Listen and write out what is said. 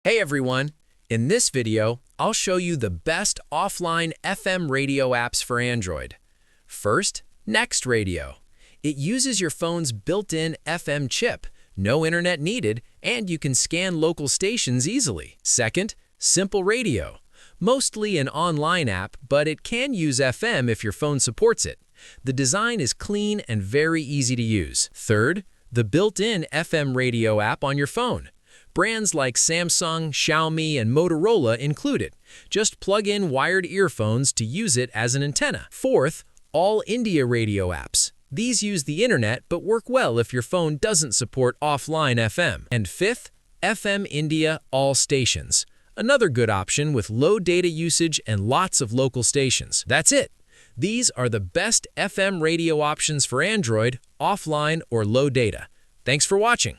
Hey everyone! In this video, I'll show you the best offline FM radio apps for Android. First, Next Radio. It uses your phone's built-in FM chip, no internet needed, and you can scan local stations easily. Second, Simple Radio. Mostly an online app, but it can use FM if your phone supports it. The design is clean and very easy to use. Third, the built-in FM radio app on your phone. Brands like Samsung, Xiaomi, and Motorola include it. Just plug in wired earphones to use it as an antenna. Fourth, All India radio apps. These use the internet but work well if your phone doesn't support offline FM. And fifth, FM India All Stations. Another good option with low data usage and lots of local stations. That's it. These are the best FM radio options for Android, offline or low data. Thanks for watching.